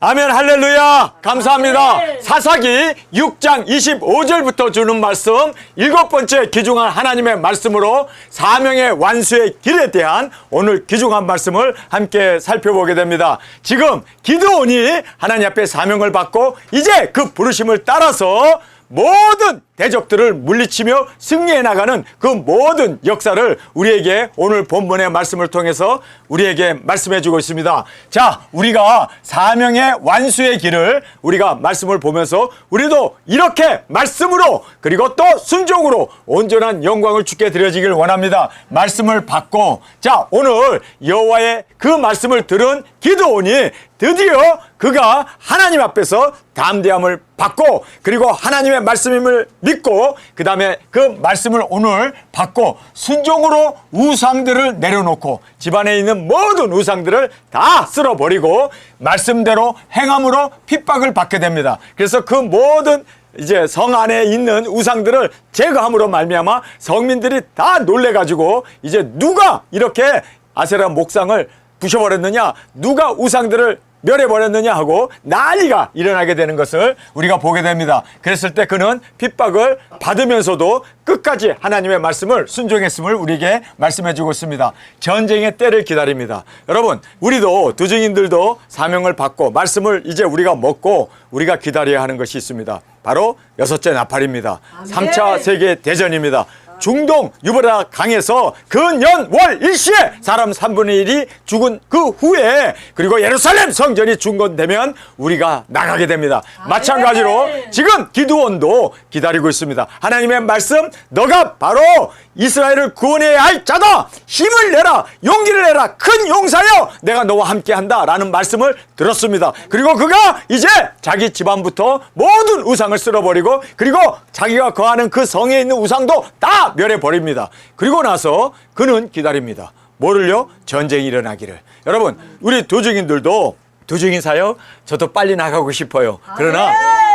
아멘. 할렐루야. 감사합니다. 사사기 6장 25절부터 주는 말씀, 7번째 귀중한 하나님의 말씀으로 사명의 완수의 길에 대한 오늘 귀중한 말씀을 함께 살펴보게 됩니다. 지금 기드온이 하나님 앞에 사명을 받고 이제 그 부르심을 따라서 모든 대적들을 물리치며 승리해 나가는 그 모든 역사를 우리에게 오늘 본문의 말씀을 통해서 우리에게 말씀해 주고 있습니다. 자, 우리가 사명의 완수의 길을 우리가 말씀을 보면서 우리도 이렇게 말씀으로 그리고 또 순종으로 온전한 영광을 주께 드려지길 원합니다. 말씀을 받고, 자, 오늘 여호와의 그 말씀을 들은 기드온이 드디어 그가 하나님 앞에서 담대함을 받고, 그리고 하나님의 말씀임을 믿고, 그 다음에 그 말씀을 오늘 받고 순종으로 우상들을 내려놓고 집안에 있는 모든 우상들을 다 쓸어버리고 말씀대로 행함으로 핍박을 받게 됩니다. 그래서 그 모든 이제 성 안에 있는 우상들을 제거함으로 말미암아 성민들이 다 놀래가지고 이제 누가 이렇게 아세라 목상을 부셔버렸느냐, 누가 우상들을 멸해버렸느냐 하고 난리가 일어나게 되는 것을 우리가 보게 됩니다. 그랬을 때 그는 핍박을 받으면서도 끝까지 하나님의 말씀을 순종했음을 우리에게 말씀해 주고 있습니다. 전쟁의 때를 기다립니다. 여러분, 우리도 두 증인들도 사명을 받고 말씀을 이제 우리가 먹고 우리가 기다려야 하는 것이 있습니다. 바로 여섯째 나팔입니다. 3차 세계대전입니다. 중동 유브라 강에서 근년 월 일시에 사람 3분의 1이 죽은 그 후에, 그리고 예루살렘 성전이 중건되면 우리가 나가게 됩니다. 마찬가지로 지금 기드온도 기다리고 있습니다. 하나님의 말씀, 너가 바로 이스라엘을 구원해야 할 자다, 힘을 내라, 용기를 내라, 큰 용사여 내가 너와 함께한다 라는 말씀을 들었습니다. 그리고 그가 이제 자기 집안부터 모든 우상을 쓸어버리고, 그리고 자기가 거하는 그 성에 있는 우상도 다 멸해버립니다. 그리고 나서 그는 기다립니다. 뭐를요? 전쟁이 일어나기를. 여러분, 우리 두 증인들도 두 증인 사역, 저도 빨리 나가고 싶어요. 그러나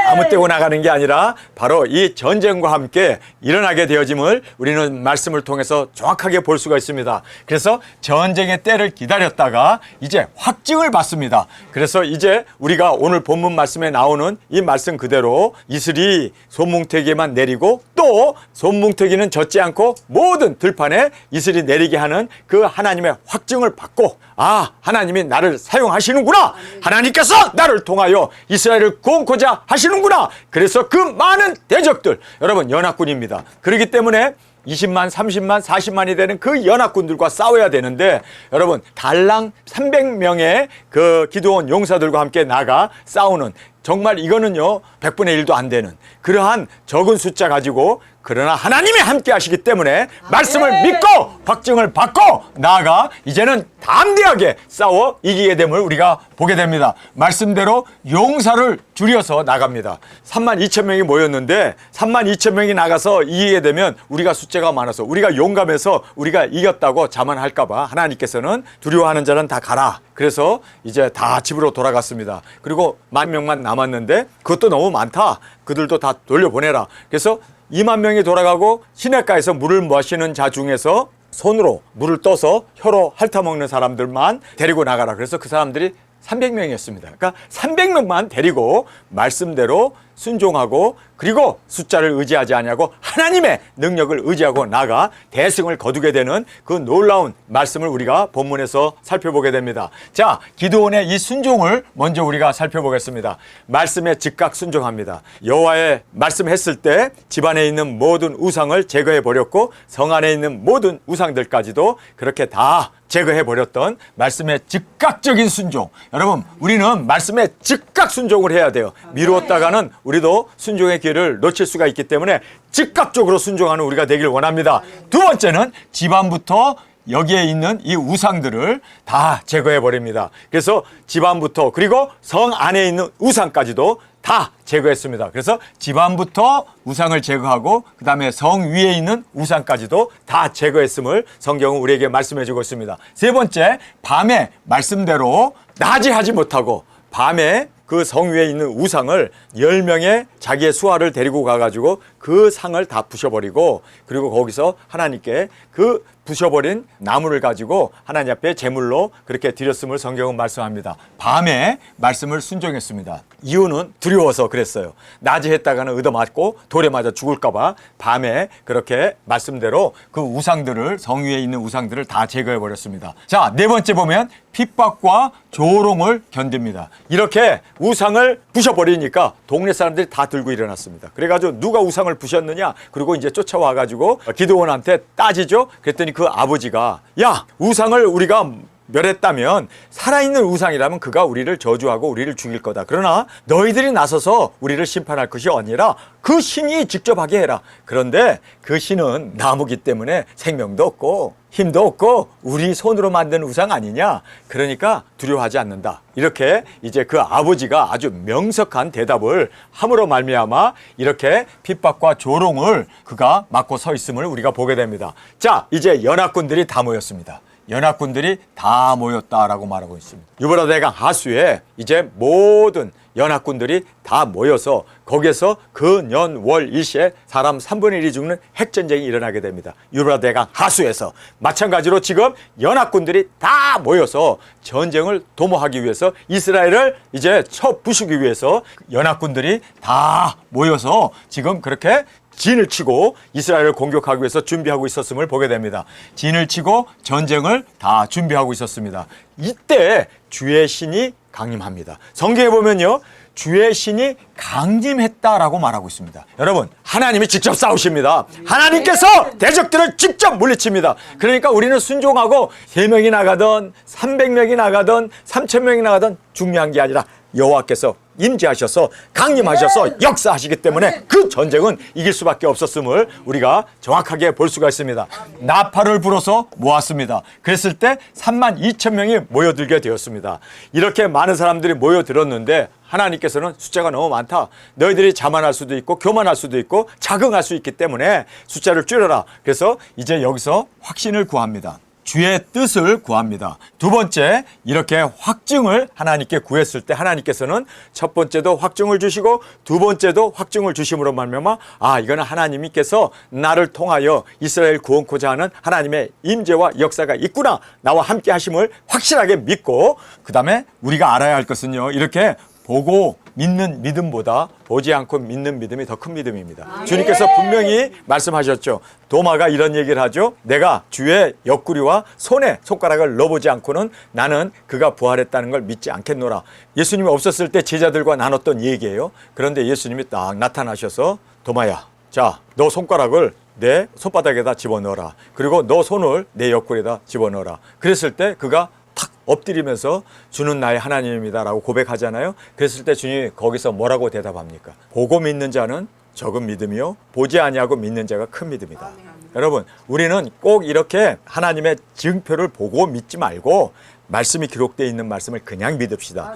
아무 때고 나가는 게 아니라 바로 이 전쟁과 함께 일어나게 되어짐을 우리는 말씀을 통해서 정확하게 볼 수가 있습니다. 그래서 전쟁의 때를 기다렸다가 이제 확증을 받습니다. 그래서 이제 우리가 오늘 본문 말씀에 나오는 이 말씀 그대로 이슬이 손뭉태기에만 내리고 또 손뭉태기는 젖지 않고 모든 들판에 이슬이 내리게 하는 그 하나님의 확증을 받고, 아, 하나님이 나를 사용하시는구나, 하나님께서 나를 통하여 이스라엘을 구원코자 하시는구나. 그래서 그 많은 대적들, 여러분 연합군입니다. 그렇기 때문에 20만, 30만, 40만이 되는 그 연합군들과 싸워야 되는데, 여러분 달랑 300명의 그 기드온 용사들과 함께 나가 싸우는, 정말 이거는요 100분의 1도 안 되는 그러한 적은 숫자 가지고, 그러나 하나님이 함께 하시기 때문에 말씀을 믿고 확증을 받고 나아가 이제는 담대하게 싸워 이기게 됨을 우리가 보게 됩니다. 말씀대로 용사를 줄여서 나갑니다. 32,000명이 모였는데 32,000명이 나가서 이기게 되면 우리가 숫자가 많아서 우리가 용감해서 우리가 이겼다고 자만할까 봐 하나님께서는 두려워하는 자는 다 가라. 그래서 이제 다 집으로 돌아갔습니다. 그리고 10,000명만 남았는데 그것도 너무 많다, 그들도 다 돌려보내라. 그래서 20,000명이 돌아가고 시냇가에서 물을 마시는 자 중에서 손으로 물을 떠서 혀로 핥아먹는 사람들만 데리고 나가라. 그래서 그 사람들이 300명이었습니다. 그러니까 300명만 데리고 말씀대로 순종하고, 그리고 숫자를 의지하지 아니하고 하나님의 능력을 의지하고 나가 대승을 거두게 되는 그 놀라운 말씀을 우리가 본문에서 살펴보게 됩니다. 자, 기드온의 이 순종을 먼저 우리가 살펴보겠습니다. 말씀에 즉각 순종합니다. 여호와의 말씀했을 때 집안에 있는 모든 우상을 제거해 버렸고 성 안에 있는 모든 우상들까지도 그렇게 다 제거해 버렸던 말씀의 즉각적인 순종. 여러분, 우리는 말씀에 즉각 순종을 해야 돼요. 미루었다가는 우리도 순종의 기회를 놓칠 수가 있기 때문에 즉각적으로 순종하는 우리가 되길 원합니다. 두 번째는 집안부터 여기에 있는 이 우상들을 다 제거해 버립니다. 그래서 집안부터 그리고 성 안에 있는 우상까지도 다 제거했습니다. 그래서 집안부터 우상을 제거하고 그 다음에 성 위에 있는 우상까지도 다 제거했음을 성경은 우리에게 말씀해 주고 있습니다. 세 번째, 밤에 말씀대로 낮에 하지 못하고 밤에 그 그 성 위에 있는 우상을 10명의 자기의 수하를 데리고 가가지고 그 상을 다 부셔버리고, 그리고 거기서 하나님께 그 부셔버린 나무를 가지고 하나님 앞에 제물로 그렇게 드렸음을 성경은 말씀합니다. 밤에 말씀을 순종했습니다. 이유는 두려워서 그랬어요. 낮에 했다가는 얻어맞고 돌에 맞아 죽을까봐 밤에 그렇게 말씀대로 그 우상들을, 성 위에 있는 우상들을 다 제거해버렸습니다. 자, 네 번째 보면 핍박과 조롱을 견딥니다. 이렇게 우상을 부셔버리니까 동네 사람들이 다 들고 일어났습니다. 그래가지고 누가 우상을 부셨느냐, 그리고 이제 쫓아와가지고 기드온한테 따지죠. 그랬더니 그 아버지가, 야, 우상을 우리가 멸했다면, 살아있는 우상이라면 그가 우리를 저주하고 우리를 죽일 거다. 그러나 너희들이 나서서 우리를 심판할 것이 아니라 그 신이 직접 하게 해라. 그런데 그 신은 나무기 때문에 생명도 없고 힘도 없고 우리 손으로 만든 우상 아니냐. 그러니까 두려워하지 않는다. 이렇게 이제 그 아버지가 아주 명석한 대답을 함으로 말미암아 이렇게 핍박과 조롱을 그가 맡고 서 있음을 우리가 보게 됩니다. 자, 이제 연합군들이 다 모였습니다. 연합군들이 다 모였다라고 말하고 있습니다. 유브라 대강 하수에 이제 모든 연합군들이 다 모여서 거기에서 근연월 일시에 사람 3분의 1이 죽는 핵전쟁이 일어나게 됩니다. 유브라 대강 하수에서. 마찬가지로 지금 연합군들이 다 모여서 전쟁을 도모하기 위해서, 이스라엘을 이제 쳐부수기 위해서 연합군들이 다 모여서 지금 그렇게 진을 치고 이스라엘을 공격하기 위해서 준비하고 있었음을 보게 됩니다. 진을 치고 전쟁을 다 준비하고 있었습니다. 이때 주의 신이 강림합니다. 성경에 보면요, 주의 신이 강림했다라고 말하고 있습니다. 여러분, 하나님이 직접 싸우십니다. 하나님께서 대적들을 직접 물리칩니다. 그러니까 우리는 순종하고 3명이 나가든 300명이 나가든 3000명이 나가든 중요한 게 아니라 여호와께서 임재하셔서 강림하셔서 역사하시기 때문에 그 전쟁은 이길 수밖에 없었음을 우리가 정확하게 볼 수가 있습니다. 나팔을 불어서 모았습니다. 그랬을 때 32,000명이 모여들게 되었습니다. 이렇게 많은 사람들이 모여들었는데 하나님께서는 숫자가 너무 많다. 너희들이 자만할 수도 있고 교만할 수도 있고 자긍할 수 있기 때문에 숫자를 줄여라. 그래서 이제 여기서 확신을 구합니다. 주의 뜻을 구합니다. 두 번째, 이렇게 확증을 하나님께 구했을 때 하나님께서는 첫 번째도 확증을 주시고 두 번째도 확증을 주심으로 말미암아, 아, 이거는 하나님께서 나를 통하여 이스라엘 구원코자 하는 하나님의 임재와 역사가 있구나, 나와 함께 하심을 확실하게 믿고, 그 다음에 우리가 알아야 할 것은요, 이렇게 보고 믿는 믿음보다 보지 않고 믿는 믿음이 더 큰 믿음입니다. 주님께서 분명히 말씀하셨죠. 도마가 이런 얘기를 하죠. 내가 주의 옆구리와 손에 손가락을 넣어보지 않고는 나는 그가 부활했다는 걸 믿지 않겠노라. 예수님이 없었을 때 제자들과 나눴던 얘기예요. 그런데 예수님이 딱 나타나셔서, 도마야, 자, 너 손가락을 내 손바닥에다 집어넣어라. 그리고 너 손을 내 옆구리에다 집어넣어라. 그랬을 때 그가 탁 엎드리면서 주는 나의 하나님입니다 라고 고백하잖아요. 그랬을 때 주님이 거기서 뭐라고 대답합니까? 보고 믿는 자는 적은 믿음이요, 보지 아니하고 믿는 자가 큰 믿음이다. 여러분, 우리는 꼭 이렇게 하나님의 증표를 보고 믿지 말고 말씀이 기록되어 있는 말씀을 그냥 믿읍시다.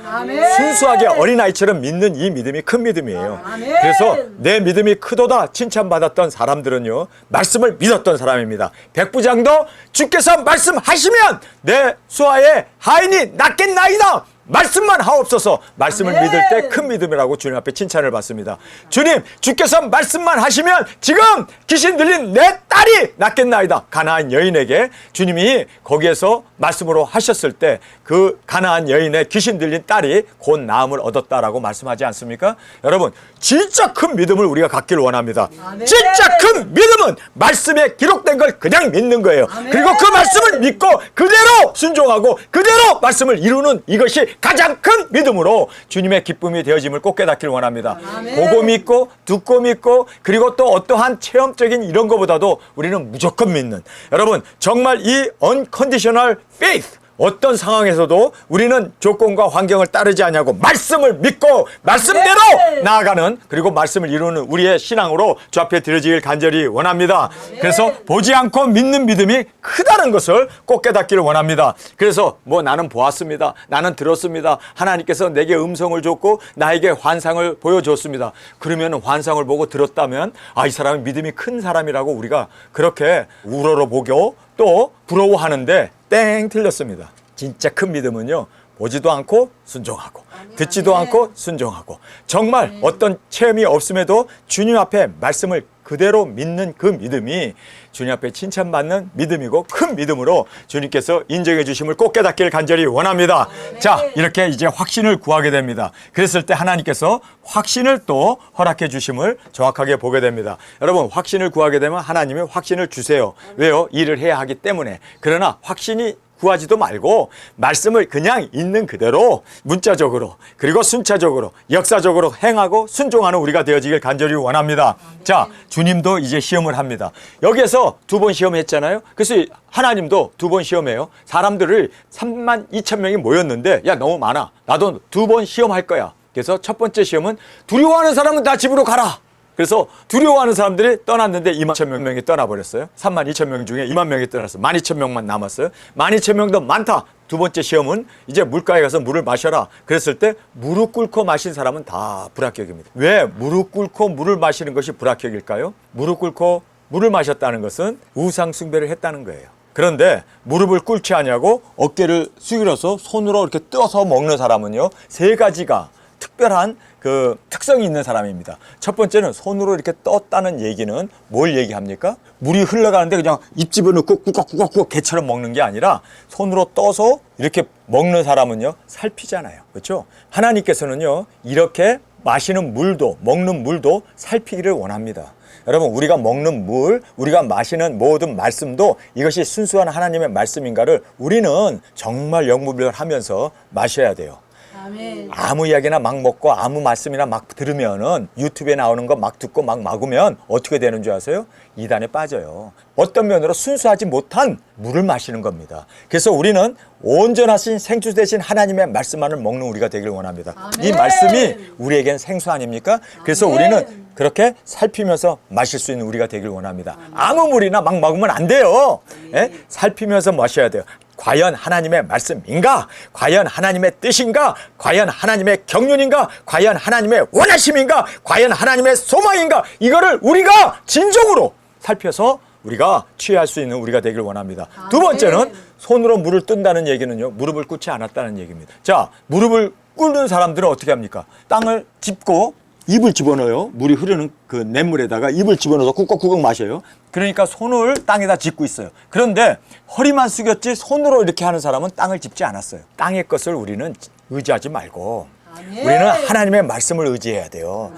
순수하게 어린아이처럼 믿는 이 믿음이 큰 믿음이에요. 그래서 내 믿음이 크도다 칭찬받았던 사람들은요, 말씀을 믿었던 사람입니다. 백부장도 주께서 말씀하시면 내 수하에 하인이 낫겠나이다, 말씀만 하옵소서. 말씀을 믿을 때 큰 믿음이라고 주님 앞에 칭찬을 받습니다. 주님, 주께서 말씀만 하시면 지금 귀신 들린 내 딸이 낫겠나이다. 가나안 여인에게 주님이 거기에서 말씀으로 하셨을 때 그 가나안 여인의 귀신 들린 딸이 곧 나음을 얻었다라고 말씀하지 않습니까? 여러분, 진짜 큰 믿음을 우리가 갖기를 원합니다. 진짜 큰 믿음은 말씀에 기록된 걸 그냥 믿는 거예요. 그리고 그 말씀을 믿고 그대로 순종하고 그대로 말씀을 이루는 이것이 가장 큰 믿음으로 주님의 기쁨이 되어짐을 꼭 깨닫기를 원합니다. 보고 믿고 듣고 믿고, 그리고 또 어떠한 체험적인 이런 것보다도 우리는 무조건 믿는, 여러분, 정말 이 unconditional faith, 어떤 상황에서도 우리는 조건과 환경을 따르지 않냐고 말씀을 믿고 말씀대로 나아가는, 그리고 말씀을 이루는 우리의 신앙으로 주 앞에 드려지길 간절히 원합니다. 그래서 보지 않고 믿는 믿음이 크다는 것을 꼭 깨닫기를 원합니다. 그래서 뭐 나는 보았습니다, 나는 들었습니다, 하나님께서 내게 음성을 줬고 나에게 환상을 보여줬습니다. 그러면 환상을 보고 들었다면 아, 이 사람은 믿음이 큰 사람이라고 우리가 그렇게 우러러보고 또 부러워하는데 땡, 틀렸습니다. 진짜 큰 믿음은요, 보지도 않고 순종하고 듣지도 않고 순종하고 정말 어떤 체험이 없음에도 주님 앞에 말씀을 그대로 믿는 그 믿음이 주님 앞에 칭찬받는 믿음이고 큰 믿음으로 주님께서 인정해 주심을 꼭 깨닫기를 간절히 원합니다. 자, 이렇게 이제 확신을 구하게 됩니다. 그랬을 때 하나님께서 확신을 또 허락해 주심을 정확하게 보게 됩니다. 여러분, 확신을 구하게 되면 하나님이 확신을 주세요. 왜요? 일을 해야 하기 때문에. 그러나 확신이 구하지도 말고 말씀을 그냥 있는 그대로 문자적으로 그리고 순차적으로 역사적으로 행하고 순종하는 우리가 되어지길 간절히 원합니다. 자, 주님도 이제 시험을 합니다. 여기에서 2번 시험했잖아요. 그래서 하나님도 2번 시험해요. 사람들을 32,000명이 모였는데 야, 너무 많아. 나도 2번 시험할 거야. 그래서 첫 번째 시험은 두려워하는 사람은 다 집으로 가라. 그래서 두려워하는 사람들이 떠났는데 22,000명이 떠나버렸어요. 32,000명 중에 2만 명이 떠났어요. 12,000명만 남았어요. 12,000명도 많다. 두 번째 시험은 이제 물가에 가서 물을 마셔라. 그랬을 때 무릎 꿇고 마신 사람은 다 불합격입니다. 왜 무릎 꿇고 물을 마시는 것이 불합격일까요? 무릎 꿇고 물을 마셨다는 것은 우상 숭배를 했다는 거예요. 그런데 무릎을 꿇지 않냐고 어깨를 숙여서 손으로 이렇게 떠서 먹는 사람은요, 3가지가 특별한 그 특성이 있는 사람입니다. 첫 번째는 손으로 이렇게 떴다는 얘기는 뭘 얘기합니까? 물이 흘러가는데 그냥 입 집어넣고 꾸걱꾸걱꾸걱 개처럼 먹는 게 아니라 손으로 떠서 이렇게 먹는 사람은요, 살피잖아요. 그렇죠? 하나님께서는요, 이렇게 마시는 물도 먹는 물도 살피기를 원합니다. 여러분, 우리가 먹는 물, 우리가 마시는 모든 말씀도 이것이 순수한 하나님의 말씀인가를 우리는 정말 영분별하면서 마셔야 돼요. 아멘. 아무 이야기나 막 먹고 아무 말씀이나 막 들으면은 유튜브에 나오는 거 막 듣고 막 막으면 어떻게 되는 줄 아세요? 이단에 빠져요. 어떤 면으로 순수하지 못한 물을 마시는 겁니다. 그래서 우리는 온전하신 생수 대신 하나님의 말씀만을 먹는 우리가 되길 원합니다. 아멘. 이 말씀이 우리에겐 생수 아닙니까? 그래서 아멘. 우리는 그렇게 살피면서 마실 수 있는 우리가 되길 원합니다. 아무 물이나 막 먹으면 안 돼요. 예? 살피면서 마셔야 돼요. 과연 하나님의 말씀인가? 과연 하나님의 뜻인가? 과연 하나님의 경륜인가? 과연 하나님의 원하심인가? 과연 하나님의 소망인가? 이거를 우리가 진정으로 살펴서 우리가 취할 수 있는 우리가 되길 원합니다. 두 번째는 손으로 물을 뜬다는 얘기는요, 무릎을 꿇지 않았다는 얘기입니다. 자, 무릎을 꿇는 사람들은 어떻게 합니까? 땅을 짚고 입을 집어넣어요. 물이 흐르는 그 냇물에다가 입을 집어넣어서 꾹꾹꾹 마셔요. 그러니까 손을 땅에다 짚고 있어요. 그런데 허리만 숙였지 손으로 이렇게 하는 사람은 땅을 짚지 않았어요. 땅의 것을 우리는 의지하지 말고 우리는 하나님의 말씀을 의지해야 돼요.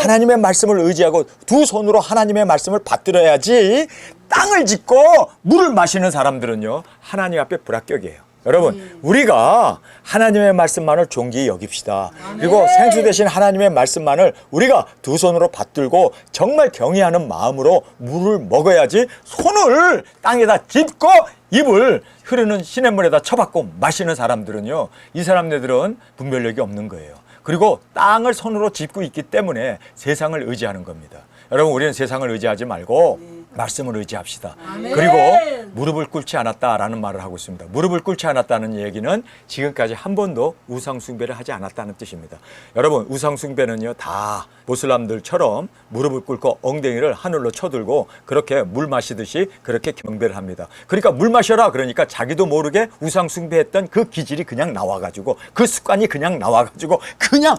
하나님의 말씀을 의지하고 두 손으로 하나님의 말씀을 받들어야지 땅을 짚고 물을 마시는 사람들은요, 하나님 앞에 불합격이에요. 여러분, 우리가 하나님의 말씀만을 존귀히 여깁시다. 그리고 생수 대신 하나님의 말씀만을 우리가 두 손으로 받들고 정말 경외하는 마음으로 물을 먹어야지 손을 땅에다 짚고 입을 흐르는 시냇물에다 쳐박고 마시는 사람들은요, 이 사람들은 분별력이 없는 거예요. 그리고 땅을 손으로 짚고 있기 때문에 세상을 의지하는 겁니다. 여러분, 우리는 세상을 의지하지 말고 말씀을 의지합시다. 그리고 무릎을 꿇지 않았다라는 말을 하고 있습니다. 무릎을 꿇지 않았다는 얘기는 지금까지 한 번도 우상 숭배를 하지 않았다는 뜻입니다. 여러분, 우상 숭배는요, 다 모슬람들처럼 무릎을 꿇고 엉덩이를 하늘로 쳐들고 그렇게 물 마시듯이 그렇게 경배를 합니다. 그러니까 물 마셔라 그러니까 자기도 모르게 우상 숭배했던 그 기질이 그냥 나와가지고 그 습관이 그냥 나와가지고 그냥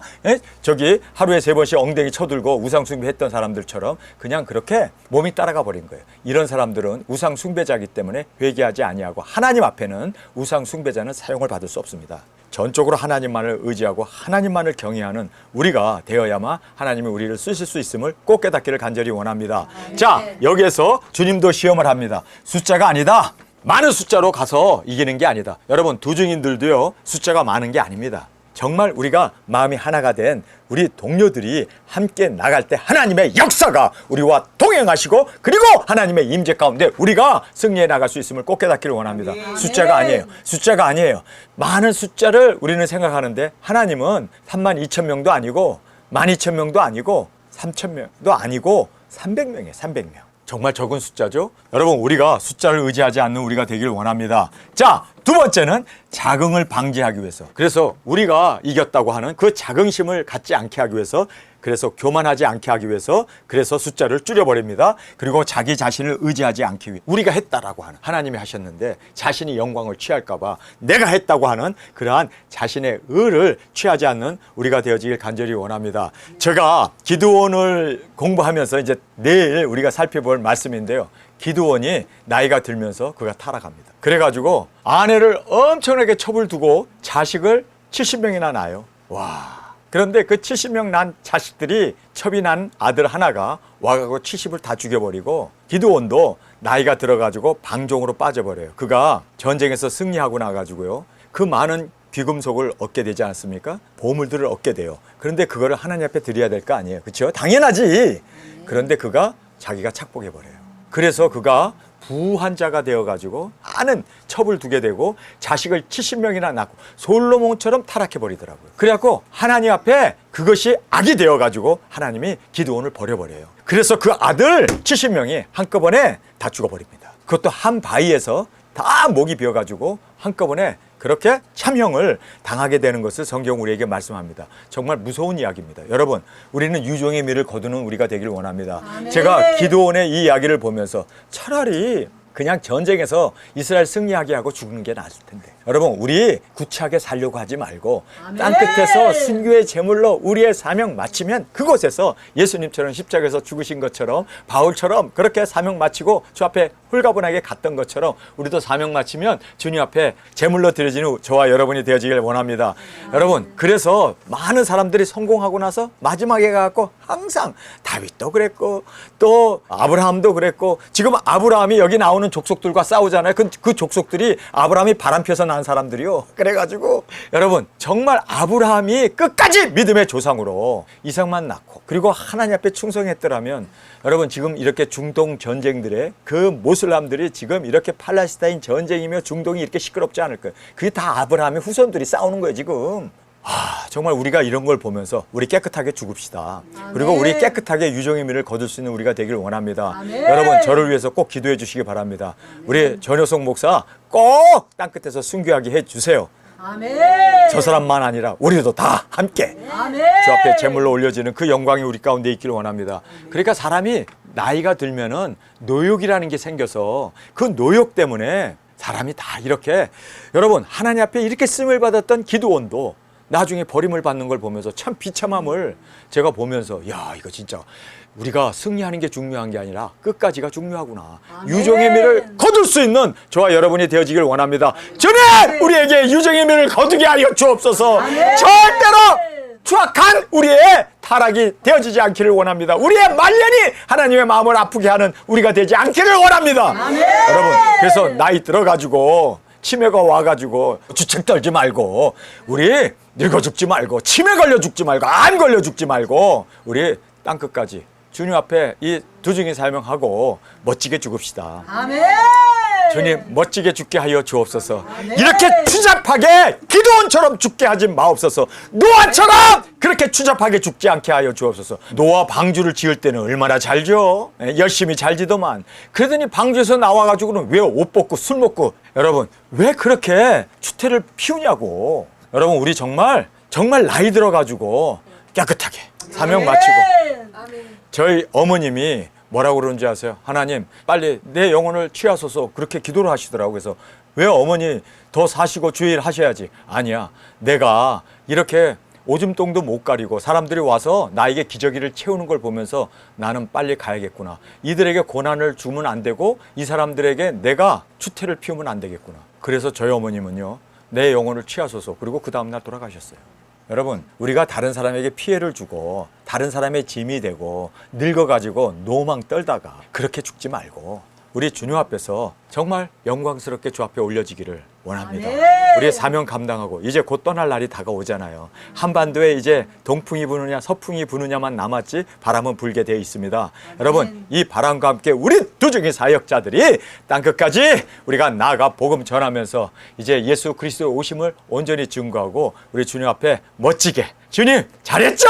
저기 하루에 3번씩 엉덩이 쳐들고 우상 숭배했던 사람들처럼 그냥 그렇게 몸이 따라가 버린 거예요. 이런 사람들은 우상 숭배자이기 때문에 회개하지 아니하고 하나님 앞에는 우상 숭배자는 사용을 받을 수 없습니다. 전적으로 하나님만을 의지하고 하나님만을 경외하는 우리가 되어야만 하나님이 우리를 쓰실 수 있음을 꼭 깨닫기를 간절히 원합니다. 자, 여기에서 주님도 시험을 합니다. 숫자가 아니다. 많은 숫자로 가서 이기는 게 아니다. 여러분, 두증인들도요, 숫자가 많은 게 아닙니다. 정말 우리가 마음이 하나가 된 우리 동료들이 함께 나갈 때 하나님의 역사가 우리와 동행하시고 그리고 하나님의 임재 가운데 우리가 승리해 나갈 수 있음을 꼭 깨닫기를 원합니다. 숫자가 아니에요. 숫자가 아니에요. 많은 숫자를 우리는 생각하는데 하나님은 32,000명도 아니고 12,000명도 아니고 3,000명도 아니고 300명이에요. 300명. 정말 적은 숫자죠. 여러분, 우리가 숫자를 의지하지 않는 우리가 되기를 원합니다. 자, 두 번째는 자긍을 방지하기 위해서. 그래서 우리가 이겼다고 하는 그 자긍심을 갖지 않게 하기 위해서, 그래서 교만하지 않게 하기 위해서, 그래서 숫자를 줄여버립니다. 그리고 자기 자신을 의지하지 않기 위해 우리가 했다라고 하는, 하나님이 하셨는데 자신이 영광을 취할까 봐 내가 했다고 하는 그러한 자신의 의를 취하지 않는 우리가 되어지길 간절히 원합니다. 제가 기드온을 공부하면서 이제 내일 우리가 살펴볼 말씀인데요. 기드온이 나이가 들면서 그가 타락합니다. 그래가지고 아내를 엄청나게 첩을 두고 자식을 70명이나 낳아요. 와. 그런데 그 70명 난 자식들이, 첩이 난 아들 하나가 와가지고 70을 다 죽여버리고, 기드온도 나이가 들어가지고 방종으로 빠져버려요. 그가 전쟁에서 승리하고 나가지고요, 그 많은 귀금속을 얻게 되지 않습니까? 보물들을 얻게 돼요. 그런데 그거를 하나님 앞에 드려야 될 거 아니에요. 그렇죠? 당연하지. 그런데 그가 자기가 착복해버려요. 그래서 그가 부한자가 되어가지고 많은 첩을 두게 되고 자식을 70명이나 낳고 솔로몬처럼 타락해버리더라고요. 그래갖고 하나님 앞에 그것이 악이 되어가지고 하나님이 기드온을 버려버려요. 그래서 그 아들 70명이 한꺼번에 다 죽어버립니다. 그것도 한 바위에서 다 목이 비어가지고 한꺼번에 그렇게 참형을 당하게 되는 것을 성경 우리에게 말씀합니다. 정말 무서운 이야기입니다. 여러분, 우리는 유종의 미를 거두는 우리가 되길 원합니다. 아멘. 제가 기드온의 이 이야기를 보면서 차라리 그냥 전쟁에서 이스라엘 승리하게 하고 죽는 게 나을 텐데, 여러분, 우리 구차하게 살려고 하지 말고 아멘. 땅끝에서 순교의 제물로 우리의 사명 마치면 그곳에서 예수님처럼 십자가에서 죽으신 것처럼, 바울처럼 그렇게 사명 마치고 주 앞에 홀가분하게 갔던 것처럼 우리도 사명 마치면 주님 앞에 제물로 드려지는 저와 여러분이 되어지길 원합니다. 여러분, 그래서 많은 사람들이 성공하고 나서 마지막에 가고 항상 다윗도 그랬고 또 아브라함도 그랬고, 지금 아브라함이 여기 나오는 족속들과 싸우잖아요. 그 족속들이 아브라함이 바람펴서 낳은 사람들이요. 그래가지고 여러분, 정말 아브라함이 끝까지 믿음의 조상으로 이삭만 낳고 그리고 하나님 앞에 충성했더라면, 여러분, 지금 이렇게 중동 전쟁들의 그 모슬람들이 지금 이렇게 팔레스타인 전쟁이며 중동이 이렇게 시끄럽지 않을 거예요. 그게 다 아브라함의 후손들이 싸우는 거예요 지금. 정말 우리가 이런 걸 보면서 우리 깨끗하게 죽읍시다. 아멘. 그리고 우리 깨끗하게 유종의 미를 거둘 수 있는 우리가 되길 원합니다. 아멘. 여러분, 저를 위해서 꼭 기도해 주시기 바랍니다. 우리 전효성 목사 꼭 땅끝에서 순교하게 해주세요. 아멘. 저 사람만 아니라 우리도 다 함께 아멘. 주 앞에 제물로 올려지는 그 영광이 우리 가운데 있기를 원합니다. 그러니까 사람이 나이가 들면은 노욕이라는 게 생겨서 그 노욕 때문에 사람이 다 이렇게, 여러분, 하나님 앞에 이렇게 쓰임을 받았던 기드온도 나중에 버림을 받는 걸 보면서 참 비참함을 제가 보면서, 야, 이거 진짜 우리가 승리하는 게 중요한 게 아니라 끝까지가 중요하구나. 아멘. 유종의 미를 거둘 수 있는 저와 여러분이 되어지길 원합니다. 주님, 우리에게 유종의 미를 거두게 하여 주옵소서. 아멘. 절대로 추악한 우리의 타락이 되어지지 않기를 원합니다. 우리의 말년이 하나님의 마음을 아프게 하는 우리가 되지 않기를 원합니다. 아멘. 여러분, 그래서 나이 들어가지고 치매가 와가지고 주책 떨지 말고, 우리 늙어 죽지 말고, 치매 걸려 죽지 말고, 암 걸려 죽지 말고, 우리 땅끝까지 주님 앞에 이 두중이 사명하고 멋지게 죽읍시다. 아멘. 주님, 멋지게 죽게 하여 주옵소서. 아멘. 이렇게 추잡하게 기드온처럼 죽게 하지 마옵소서. 노아처럼 그렇게 추잡하게 죽지 않게 하여 주옵소서. 노아 방주를 지을 때는 얼마나 잘 지어? 열심히 잘 지더만. 그러더니 방주에서 나와가지고는 왜 옷 벗고 술 먹고, 여러분, 왜 그렇게 추태를 피우냐고. 여러분, 우리 정말 나이 들어가지고 깨끗하게 사명 마치고. 아멘. 저희 어머님이 뭐라고 그러는지 아세요? 하나님, 빨리 내 영혼을 취하소서, 그렇게 기도를 하시더라고요. 그래서 왜 어머니 더 사시고 주일 하셔야지. 아니야, 내가 이렇게 오줌똥도 못 가리고 사람들이 와서 나에게 기저귀를 채우는 걸 보면서 나는 빨리 가야겠구나. 이들에게 고난을 주면 안 되고 이 사람들에게 내가 추태를 피우면 안 되겠구나. 그래서 저희 어머님은요, 내 영혼을 취하소서, 그리고 그 다음날 돌아가셨어요. 여러분, 우리가 다른 사람에게 피해를 주고 다른 사람의 짐이 되고 늙어가지고 노망 떨다가 그렇게 죽지 말고 우리 주님 앞에서 정말 영광스럽게 주 앞에 올려지기를 원합니다. 아멘. 우리의 사명 감당하고 이제 곧 떠날 날이 다가오잖아요. 한반도에 이제 동풍이 부느냐 서풍이 부느냐만 남았지 바람은 불게 되어 있습니다. 여러분, 이 바람과 함께 우리 두중의 사역자들이 땅끝까지 우리가 나아가 복음 전하면서 이제 예수 그리스도의 오심을 온전히 증거하고 우리 주님 앞에 멋지게, 주님 잘했죠?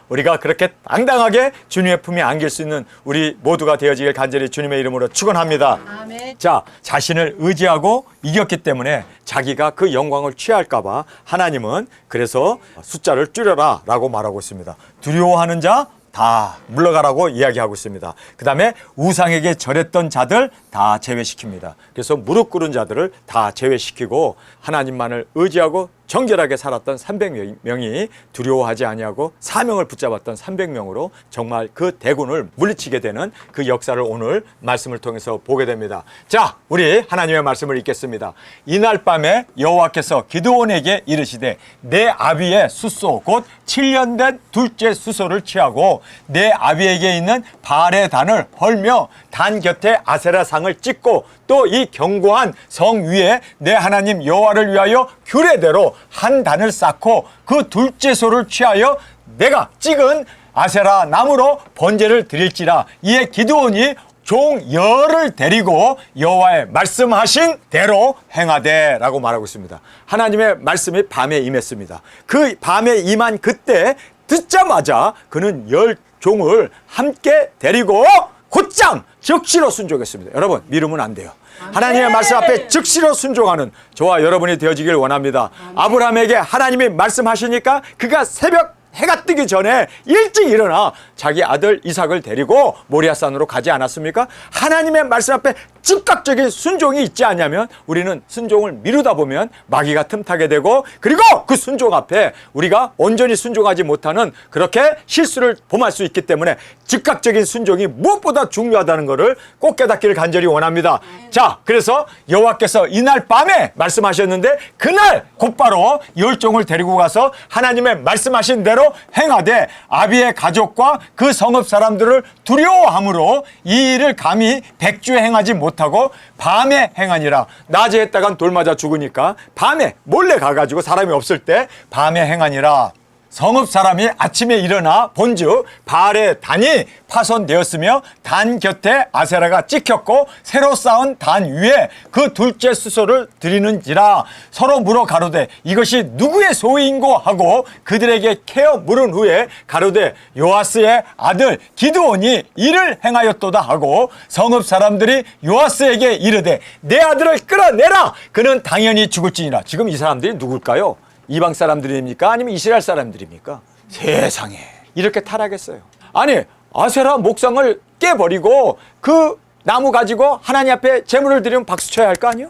우리가 그렇게 당당하게 주님의 품에 안길 수 있는 우리 모두가 되어지길 간절히 주님의 이름으로 축원합니다. 아멘. 자, 자신을 의지하고 이겼기 때문에 자기가 그 영광을 취할까 봐 하나님은 그래서 숫자를 줄여라 라고 말하고 있습니다. 두려워하는 자 다 물러가라고 이야기하고 있습니다. 그 다음에 우상에게 절했던 자들 다 제외시킵니다. 그래서 무릎 꿇은 자들을 다 제외시키고 하나님만을 의지하고 정결하게 살았던 300명이 두려워하지 아니하고 사명을 붙잡았던 300명으로 정말 그 대군을 물리치게 되는 그 역사를 오늘 말씀을 통해서 보게 됩니다. 자, 우리 하나님의 말씀을 읽겠습니다. 이날 밤에 여호와께서 기드온에게 이르시되 내 아비의 숫소 곧 7년 된 둘째 수소를 취하고 내 아비에게 있는 발의 단을 헐며 단 곁에 아세라 상을 찍고 또 이 견고한 성 위에 내 하나님 여호와를 위하여 규례대로 한 단을 쌓고 그 둘째 소를 취하여 내가 찍은 아세라 나무로 번제를 드릴지라. 이에 기드온이 종 열을 데리고 여호와의 말씀하신 대로 행하되 라고 말하고 있습니다. 하나님의 말씀이 밤에 임했습니다. 그 밤에 임한 그때 듣자마자 그는 열 종을 함께 데리고 곧장 즉시로 순종했습니다. 여러분 미루면 안 돼요. 하나님의 말씀 앞에 즉시로 순종하는 저와 여러분이 되어지길 원합니다. 아브라함에게 하나님이 말씀하시니까 그가 새벽 해가 뜨기 전에 일찍 일어나 자기 아들 이삭을 데리고 모리아산으로 가지 않았습니까? 하나님의 말씀 앞에 즉각적인 순종이 있지 않냐면 우리는 순종을 미루다 보면 마귀가 틈타게 되고 그리고 그 순종 앞에 우리가 온전히 순종하지 못하는 그렇게 실수를 범할 수 있기 때문에 즉각적인 순종이 무엇보다 중요하다는 것을 꼭 깨닫기를 간절히 원합니다. 자, 그래서 여호와께서 이날 밤에 말씀하셨는데 그날 곧바로 열종을 데리고 가서 하나님의 말씀하신 대로 행하되 아비의 가족과 그 성읍 사람들을 두려워함으로 이 일을 감히 백주에 행하지 못하고 밤에 행하니라. 낮에 했다간 돌 맞아 죽으니까 밤에 몰래 가가지고 사람이 없을 때 밤에 행하니라. 성읍 사람이 아침에 일어나 본즉 발의 단이 파손되었으며 단 곁에 아세라가 찍혔고 새로 쌓은 단 위에 그 둘째 수소를 드리는지라. 서로 물어 가로되 이것이 누구의 소유인고 하고 그들에게 캐어 물은 후에 가로되 요아스의 아들 기드온이 이를 행하였도다 하고 성읍 사람들이 요아스에게 이르되 내 아들을 끌어내라. 그는 당연히 죽을지니라. 지금 이 사람들이 누굴까요? 이방 사람들입니까? 아니면 이스라엘 사람들입니까? 세상에 이렇게 타락했어요. 아니 아세라 목상을 깨버리고 그 나무 가지고 하나님 앞에 제물을 드리면 박수 쳐야 할 거 아니에요?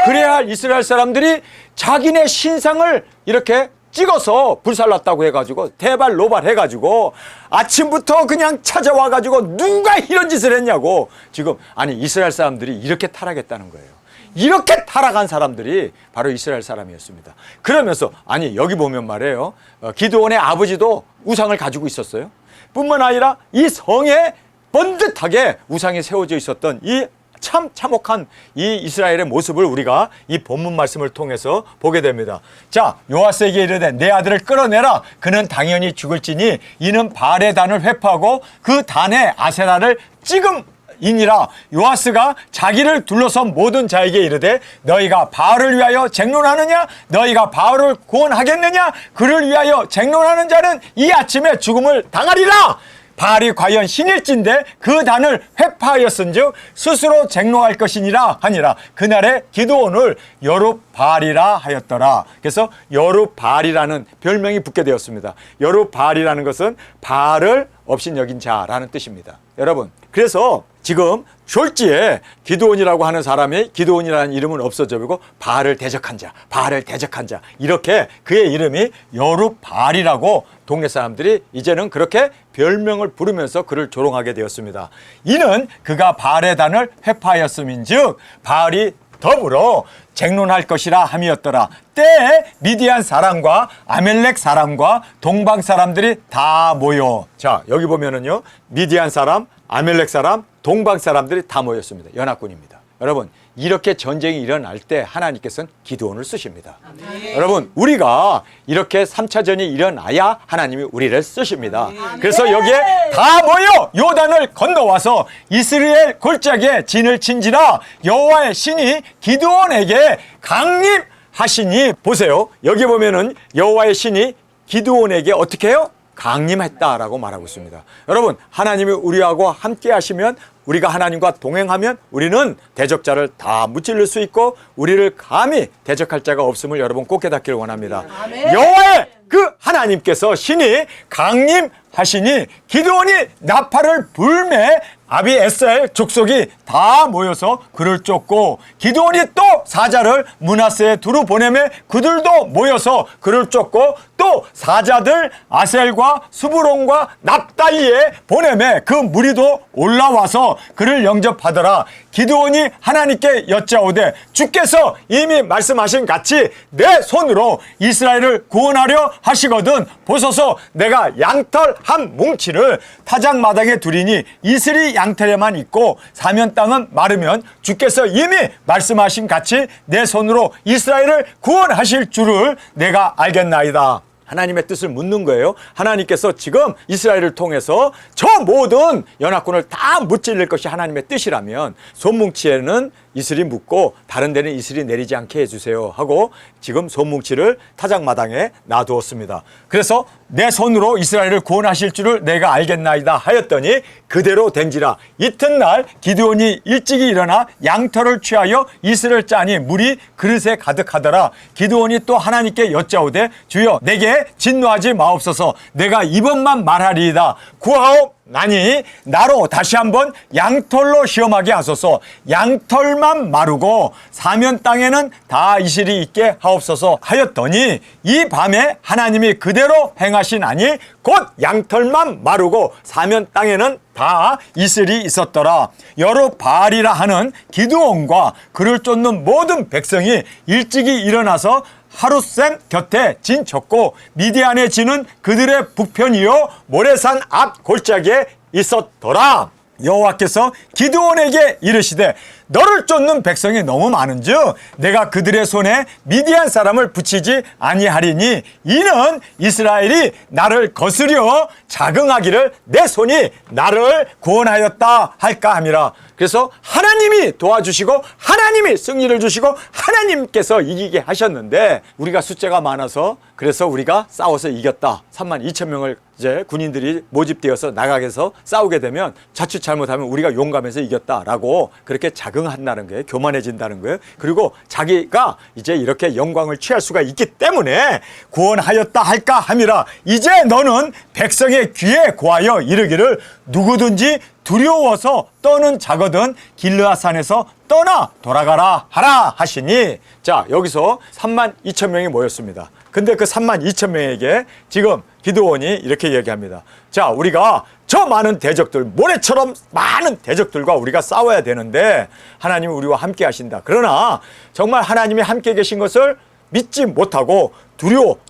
그래야 할 이스라엘 사람들이 자기네 신상을 이렇게 찍어서 불살랐다고 해가지고 대발노발 해가지고 아침부터 그냥 찾아와가지고 누가 이런 짓을 했냐고. 지금 아니 이스라엘 사람들이 이렇게 타락했다는 거예요. 이렇게 타락한 사람들이 바로 이스라엘 사람이었습니다. 그러면서 아니 여기 보면 말이에요. 기드온의 아버지도 우상을 가지고 있었어요. 뿐만 아니라 이 성에 번듯하게 우상이 세워져 있었던 이 참 참혹한 이 이스라엘의 모습을 우리가 이 본문 말씀을 통해서 보게 됩니다. 자, 요아스에게 이르되 내 아들을 끌어내라. 그는 당연히 죽을지니 이는 발의 단을 회파하고 그 단에 아세라를 찍음 이니라. 요아스가 자기를 둘러선 모든 자에게 이르되 너희가 바알을 위하여 쟁론하느냐? 너희가 바알을 구원하겠느냐? 그를 위하여 쟁론하는 자는 이 아침에 죽음을 당하리라. 바알이 과연 신일진데 그 단을 회파하였은즉 스스로 쟁론할 것이니라 하니라. 그날에 기드온을 여룹바알이라 하였더라. 그래서 여룹바알이라는 별명이 붙게 되었습니다. 여룹바알이라는 것은 바알을 없인 여긴 자라는 뜻입니다. 여러분, 그래서 지금 졸지에 기드온이라고 하는 사람이 기드온이라는 이름은 없어져 버리고 바알을 대적한 자, 바알을 대적한 자 이렇게 그의 이름이 여룹바알이라고 동네 사람들이 이제는 그렇게 별명을 부르면서 그를 조롱하게 되었습니다. 이는 그가 바알의 단을 회파하였음인즉 바알이 더불어 쟁론할 것이라 함이었더라. 때에 미디안 사람과 아멜렉 사람과 동방 사람들이 다 모여. 자, 여기 보면은요 미디안 사람, 아멜렉 사람, 동방 사람들이 다 모였습니다. 연합군입니다. 여러분 이렇게 전쟁이 일어날 때 하나님께서는 기드온을 쓰십니다. 아멘. 여러분 우리가 이렇게 3차전이 일어나야 하나님이 우리를 쓰십니다. 아멘. 그래서 여기에 다 모여 요단을 건너와서 이스라엘 골짜기에 진을 친지라. 여호와의 신이 기드온에게 강림하시니. 보세요. 여기 보면은 여호와의 신이 기드온에게 어떻게 해요? 강림했다라고 말하고 있습니다. 여러분, 하나님이 우리하고 함께 하시면, 우리가 하나님과 동행하면 우리는 대적자를 다 무찔릴 수 있고 우리를 감히 대적할 자가 없음을 여러분 꼭 깨닫기를 원합니다. 여호와의 그 하나님께서 신이 강림하시니 기드온이 나팔을 불매 아비에셀 족속이 다 모여서 그를 쫓고, 기드온이 또 사자를 므낫세에 두루 보내매 그들도 모여서 그를 쫓고, 또 사자들 아셀과 스브론과 납달리에 보내매 그 무리도 올라와서 그를 영접하더라. 기드온이 하나님께 여짜오되 주께서 이미 말씀하신 같이 내 손으로 이스라엘을 구원하려 하시거든 보소서, 내가 양털 한 뭉치를 타작마당에 두리니 이슬이 양털에만 있고 사면 땅은 마르면 주께서 이미 말씀하신 같이 내 손으로 이스라엘을 구원하실 줄을 내가 알겠나이다. 하나님의 뜻을 묻는 거예요. 하나님께서 지금 이스라엘을 통해서 저 모든 연합군을 다 무찔릴 것이 하나님의 뜻이라면 손뭉치에는 이슬이 묻고 다른 데는 이슬이 내리지 않게 해주세요 하고 지금 손뭉치를 타작마당에 놔두었습니다. 그래서 내 손으로 이스라엘을 구원하실 줄을 내가 알겠나이다 하였더니 그대로 된지라. 이튿날 기드온이 일찍이 일어나 양털을 취하여 이슬을 짜니 물이 그릇에 가득하더라. 기드온이 또 하나님께 여짜오되 주여 내게 진노하지 마옵소서, 내가 이번만 말하리이다. 구하옵나니 나로 다시 한번 양털로 시험하게 하소서. 양털만 마르고 사면 땅에는 다 이슬이 있게 하옵소서 하였더니 이 밤에 하나님이 그대로 행하시나니 곧 양털만 마르고 사면 땅에는 다 이슬이 있었더라. 여루바알이라 하는 기드온과 그를 쫓는 모든 백성이 일찍이 일어나서 하룻샘 곁에 진 쳤고 미디안에 지는 그들의 북편이요 모레산 앞 골짜기에 있었더라. 여호와께서 기드온에게 이르시되 너를 쫓는 백성이 너무 많은즉 내가 그들의 손에 미디안 사람을 붙이지 아니하리니 이는 이스라엘이 나를 거스려 자긍하기를 내 손이 나를 구원하였다 할까 함이라. 그래서 하나님이 도와주시고 하나님이 승리를 주시고 하나님께서 이기게 하셨는데 우리가 숫자가 많아서 그래서 우리가 싸워서 이겼다. 32,000명을 이제 군인들이 모집되어서 나가게서 싸우게 되면 자칫 잘못하면 우리가 용감해서 이겼다라고 그렇게 자긍한다는 거예요. 교만해진다는 거예요. 그리고 자기가 이제 이렇게 영광을 취할 수가 있기 때문에 구원하였다 할까 함이라. 이제 너는 백성의 귀에 고하여 이르기를 누구든지 두려워서 떠는 자거든 길르앗산에서 떠나 돌아가라 하라 하시니. 자, 여기서 32,000명이 모였습니다. 근데 그 32,000명에게 지금 기드온이 이렇게 얘기합니다. 자, 우리가 저 많은 대적들, 모래처럼 많은 대적들과 우리가 싸워야 되는데 하나님이 우리와 함께 하신다. 그러나 정말 하나님이 함께 계신 것을 믿지 못하고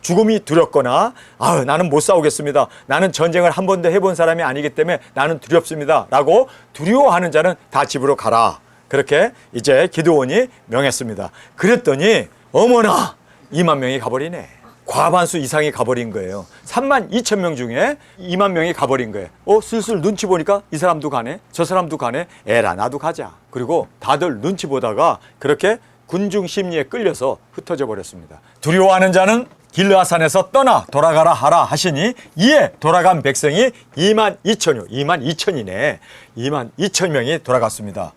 죽음이 두렵거나 나는 못 싸우겠습니다. 나는 전쟁을 한 번도 해본 사람이 아니기 때문에 나는 두렵습니다. 라고 두려워하는 자는 다 집으로 가라. 그렇게 이제 기드온이 명했습니다. 그랬더니 어머나 2만 명이 가버리네. 과반수 이상이 가버린 거예요. 32,000명 중에 2만 명이 가버린 거예요. 슬슬 눈치 보니까 이 사람도 가네, 저 사람도 가네, 에라 나도 가자. 그리고 다들 눈치 보다가 그렇게 군중 심리에 끌려서 흩어져 버렸습니다. 두려워하는 자는 길르앗산에서 떠나 돌아가라 하라 하시니 이에 돌아간 백성이 22,000이네. 22,000명이 돌아갔습니다.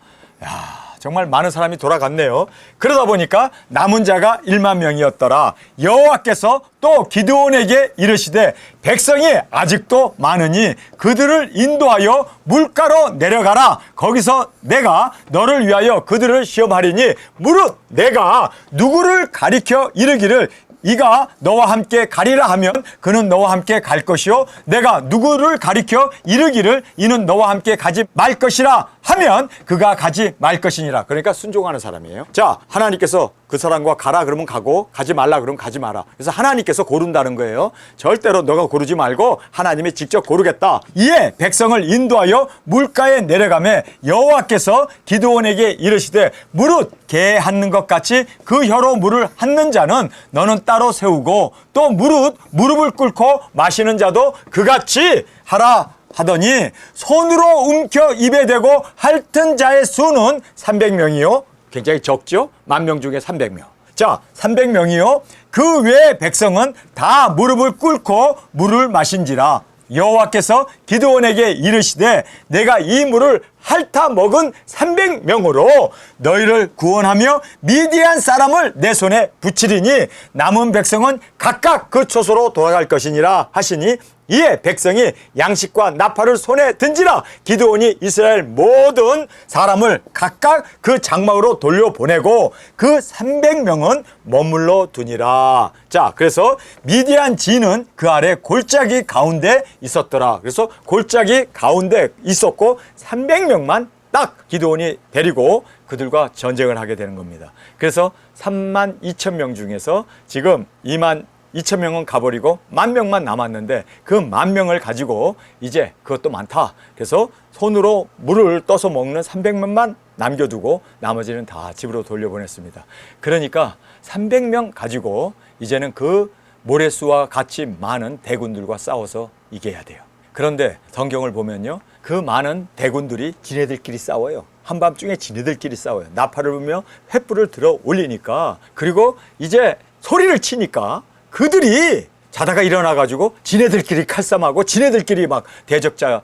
정말 많은 사람이 돌아갔네요. 그러다 보니까 남은 자가 1만 명이었더라. 여호와께서 또 기드온에게 이르시되 백성이 아직도 많으니 그들을 인도하여 물가로 내려가라. 거기서 내가 너를 위하여 그들을 시험하리니 무릇 내가 누구를 가리켜 이르기를 이가 너와 함께 가리라 하면 그는 너와 함께 갈 것이요 내가 누구를 가리켜 이르기를 이는 너와 함께 가지 말 것이라 하면 그가 가지 말 것이니라. 그러니까 순종하는 사람이에요. 자, 하나님께서 그 사람과 가라 그러면 가고 가지 말라 그러면 가지 마라. 그래서 하나님께서 고른다는 거예요. 절대로 너가 고르지 말고 하나님이 직접 고르겠다. 이에 백성을 인도하여 물가에 내려가매 여호와께서 기드온에게 이르시되 무릇 개 핥는 것 같이 그 혀로 물을 핥는 자는 너는 따로 세우고 또 무릎을 꿇고 마시는 자도 그같이 하라 하더니 손으로 움켜 입에 대고 핥은 자의 수는 300명이요. 굉장히 적죠? 10,000명 중에 300명. 자, 300명이요. 그 외의 백성은 다 무릎을 꿇고 물을 마신지라. 여호와께서 기드온에게 이르시되 내가 이 물을 핥아 먹은 300명으로 너희를 구원하며 미디안 사람을 내 손에 붙이리니 남은 백성은 각각 그 처소로 돌아갈 것이니라 하시니 이에 백성이 양식과 나팔을 손에 든지라. 기드온이 이스라엘 모든 사람을 각각 그 장막으로 돌려보내고 그 300명은 머물러 두니라. 자, 그래서 미디안 진은 그 아래 골짜기 가운데 있었더라. 그래서 골짜기 가운데 있었고 300명만 딱 기드온이 데리고 그들과 전쟁을 하게 되는 겁니다. 그래서 32,000명 중에서 지금 22,000명은 가버리고 10,000명만 남았는데 그 10,000명을 가지고 이제 그것도 많다. 그래서 손으로 물을 떠서 먹는 300명만 남겨두고 나머지는 다 집으로 돌려보냈습니다. 그러니까 300명 가지고 이제는 그 모래수와 같이 많은 대군들과 싸워서 이겨야 돼요. 그런데 성경을 보면요, 그 많은 대군들이 지네들끼리 싸워요. 한밤중에 지네들끼리 싸워요. 나팔을 불며 횃불을 들어 올리니까, 그리고 이제 소리를 치니까 그들이 자다가 일어나가지고 지네들끼리 칼싸움하고 지네들끼리 막 대적자가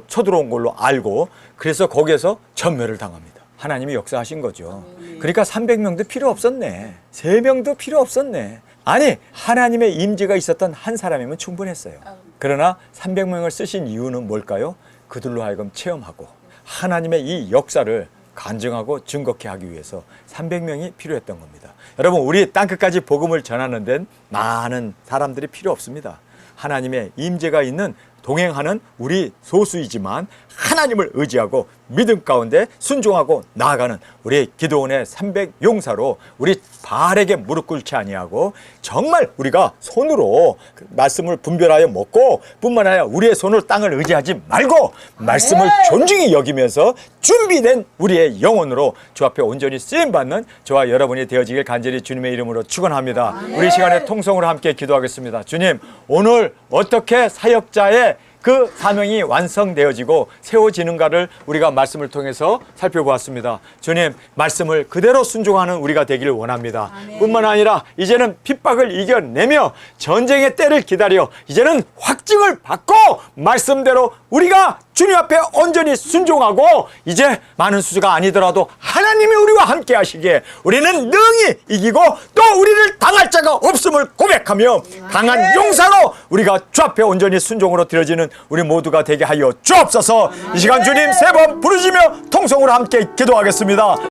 쳐들어온 걸로 알고, 그래서 거기에서 전멸을 당합니다. 하나님이 역사하신 거죠. 그러니까 300명도 필요 없었네. 3명도 필요 없었네. 아니, 하나님의 임재가 있었던 한 사람이면 충분했어요. 그러나 300명을 쓰신 이유는 뭘까요? 그들로 하여금 체험하고 하나님의 이 역사를 간증하고 증거케 하기 위해서 300명이 필요했던 겁니다. 여러분, 우리 땅끝까지 복음을 전하는 데는 많은 사람들이 필요 없습니다. 하나님의 임재가 있는 동행하는 우리 소수이지만 하나님을 의지하고 믿음 가운데 순종하고 나아가는 우리 기드온의 300용사로 우리 바알에게 무릎 꿇지 아니하고 정말 우리가 손으로 말씀을 분별하여 먹고 뿐만 아니라 우리의 손을 땅을 의지하지 말고 말씀을 존중히 여기면서 준비된 우리의 영혼으로 주 앞에 온전히 쓰임받는 저와 여러분이 되어지길 간절히 주님의 이름으로 축원합니다. 우리 시간에 통성으로 함께 기도하겠습니다. 주님, 오늘 어떻게 사역자의 그 사명이 완성되어지고 세워지는가를 우리가 말씀을 통해서 살펴보았습니다. 주님, 말씀을 그대로 순종하는 우리가 되기를 원합니다. 뿐만 아니라 이제는 핍박을 이겨내며 전쟁의 때를 기다려 이제는 확증을 받고 말씀대로 우리가 주님 앞에 온전히 순종하고 이제 많은 수가 아니더라도 하나님이 우리와 함께 하시기에 우리는 능히 이기고 또 우리를 당할 자가 없음을 고백하며 강한 용사로 우리가 주 앞에 온전히 순종으로 드려지는 우리 모두가 되게 하여 주옵소서. 이 시간 주님 3번 부르시며 통성으로 함께 기도하겠습니다.